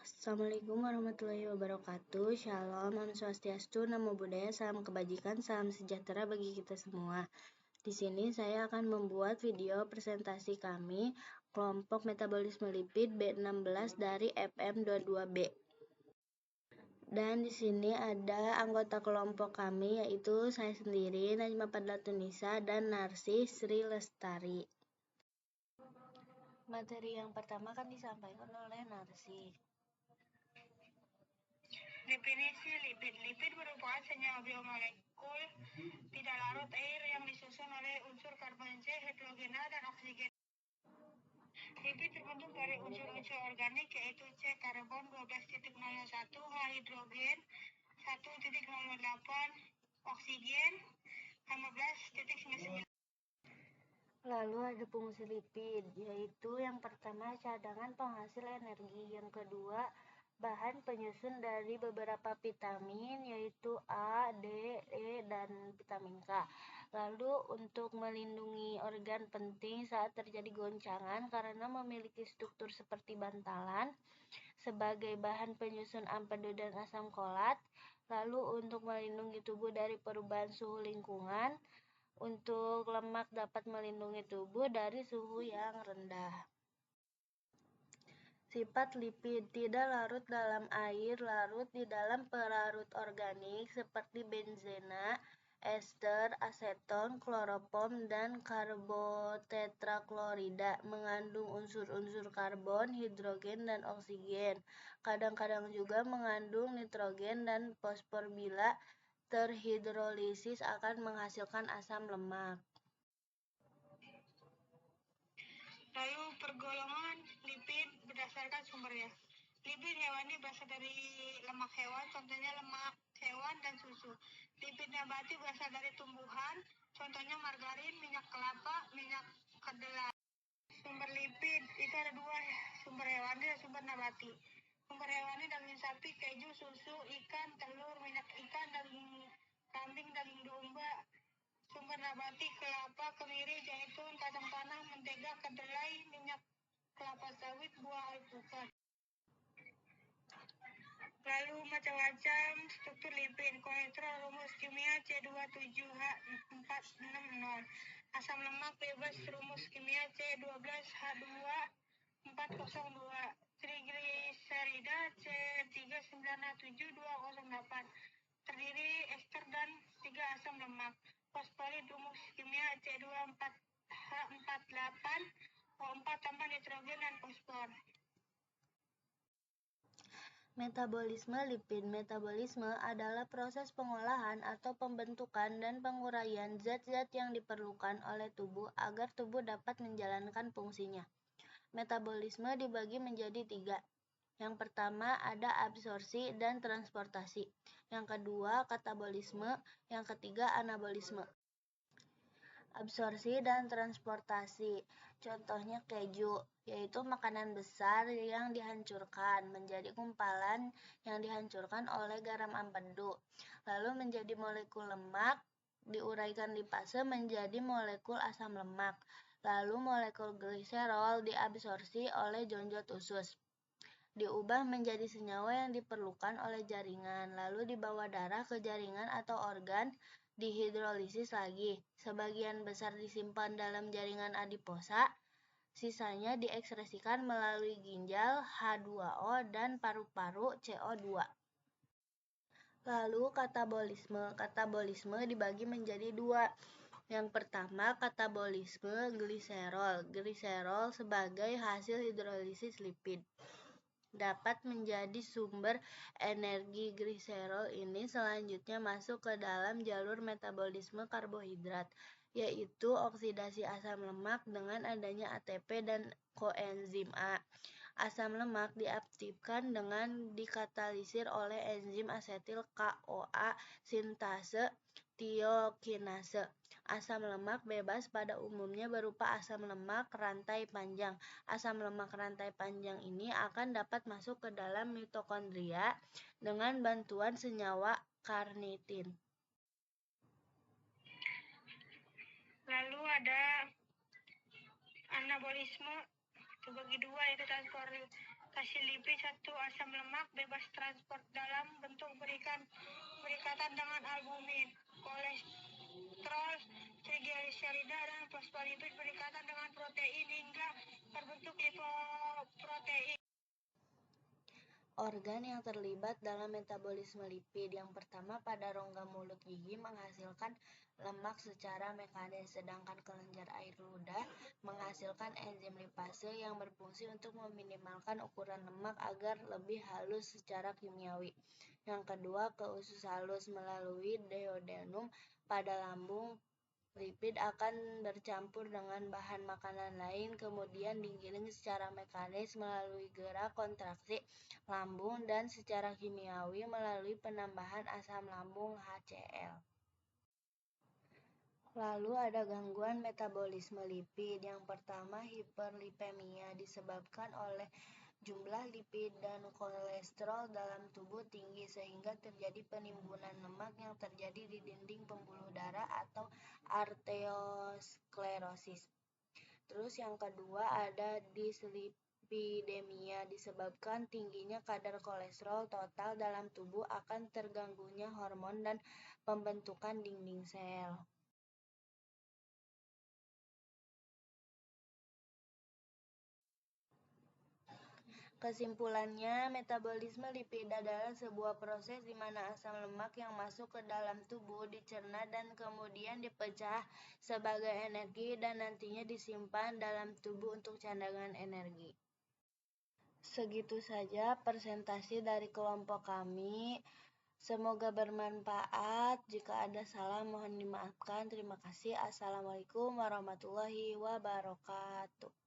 Assalamualaikum warahmatullahi wabarakatuh. Shalom, Om Swastiastu, Namo Buddhaya, salam kebajikan, salam sejahtera bagi kita semua. Di sini saya akan membuat video presentasi kami kelompok metabolisme lipid B16 dari FM22B. Dan di sini ada anggota kelompok kami, yaitu saya sendiri, Najma Padlatunisa, dan Narsi Sri Lestari. Materi yang pertama akan disampaikan oleh Narsi. Definisi lipid. Lipid merupakan senyawa biomolekul tidak larut air yang disusun oleh unsur karbon C, hidrogena, dan oksigen. Lipid terbentuk dari unsur-unsur organik yaitu C karbon 12.01, H hidrogen 1.08, oksigen 15.9. Lalu ada fungsi lipid, yaitu yang pertama cadangan penghasil energi, yang kedua bahan penyusun dari beberapa vitamin yaitu A, D, E, dan vitamin K. Lalu untuk melindungi organ penting saat terjadi goncangan karena memiliki struktur seperti bantalan, sebagai bahan penyusun ampedu dan asam kolat. Lalu untuk melindungi tubuh dari perubahan suhu lingkungan, untuk lemak dapat melindungi tubuh dari suhu yang rendah. Sifat lipid tidak larut dalam air, larut di dalam pelarut organik seperti benzena, ester, aseton, kloroform, dan karbotetraklorida, mengandung unsur-unsur karbon, hidrogen, dan oksigen. Kadang-kadang juga mengandung nitrogen dan fosfor bila terhidrolisis akan menghasilkan asam lemak. Lalu pergolongan lipid berdasarkan sumbernya. Lipid hewani berasal dari lemak hewan, contohnya lemak hewan dan susu. Lipid nabati berasal dari tumbuhan, contohnya margarin, minyak kelapa, minyak kedelai. Sumber lipid itu ada dua, sumber hewani dan sumber nabati. Sumber hewani daging sapi, keju, susu, ikan, telur, minyak ikan, daging kambing, daging domba. Sumber nabati kelapa, kemiri, zaitun, kacang tanah, mentega, kedelai, minyak kelapa sawit, buah alpukat. Lalu macam-macam struktur lipid. Kolesterol rumus kimia C27H460. Asam lemak bebas rumus kimia C12H2402. Trigliserida C39H7208. Terdiri ester dan 3 asam lemak. Fosforid rumus kimia C24H48O4 tambah nitrogen dan fosfor. Metabolisme lipid. Metabolisme adalah proses pengolahan atau pembentukan dan penguraian zat-zat yang diperlukan oleh tubuh agar tubuh dapat menjalankan fungsinya. Metabolisme dibagi menjadi 3. Yang pertama ada absorpsi dan transportasi. Yang kedua katabolisme. Yang ketiga anabolisme. Absorpsi dan transportasi. Contohnya keju, yaitu makanan besar yang dihancurkan menjadi gumpalan yang dihancurkan oleh garam ampedu, lalu menjadi molekul lemak, diuraikan lipase menjadi molekul asam lemak, lalu molekul gliserol diabsorpsi oleh jonjot usus, diubah menjadi senyawa yang diperlukan oleh jaringan, lalu dibawa darah ke jaringan atau organ, dihidrolisis lagi. Sebagian besar disimpan dalam jaringan adiposa, sisanya diekskresikan melalui ginjal H2O dan paru-paru CO2. Lalu katabolisme. Katabolisme dibagi menjadi 2. Yang pertama katabolisme gliserol. Gliserol sebagai hasil hidrolisis lipid dapat menjadi sumber energi. Gliserol ini selanjutnya masuk ke dalam jalur metabolisme karbohidrat, yaitu oksidasi asam lemak dengan adanya ATP dan koenzim A. Asam lemak diaktifkan dengan dikatalisir oleh enzim asetil CoA sintase tiokinase. Asam lemak bebas pada umumnya berupa asam lemak rantai panjang. Asam lemak rantai panjang ini akan dapat masuk ke dalam mitokondria dengan bantuan senyawa karnitin. Lalu ada anabolisme, terbagi 2, yaitu kasih lipid, 1 asam lemak bebas transport dalam bentuk berikatan dengan albumin, kolesterol, trigliserida, dan fosfolipid berikatan dengan protein hingga terbentuk lipoprotein. Organ yang terlibat dalam metabolisme lipid. Yang pertama, pada rongga mulut gigi menghasilkan lemak secara mekanis, sedangkan kelenjar air ludah menghasilkan enzim lipase yang berfungsi untuk meminimalkan ukuran lemak agar lebih halus secara kimiawi. Yang kedua, ke usus halus melalui duodenum. Pada lambung, lipid akan bercampur dengan bahan makanan lain, kemudian digiling secara mekanis melalui gerak kontraksi lambung dan secara kimiawi melalui penambahan asam lambung HCl. Lalu ada gangguan metabolisme lipid. Yang pertama, hiperlipemia disebabkan oleh jumlah lipid dan kolesterol dalam tubuh tinggi sehingga terjadi penimbunan lemak yang terjadi di dinding pembuluh darah atau arteriosklerosis. Terus yang kedua ada dislipidemia disebabkan tingginya kadar kolesterol total dalam tubuh akan terganggunya hormon dan pembentukan dinding sel. Kesimpulannya, metabolisme lipid adalah sebuah proses di mana asam lemak yang masuk ke dalam tubuh dicerna dan kemudian dipecah sebagai energi dan nantinya disimpan dalam tubuh untuk cadangan energi. Segitu saja presentasi dari kelompok kami. Semoga bermanfaat. Jika ada salah mohon dimaafkan. Terima kasih. Assalamualaikum warahmatullahi wabarakatuh.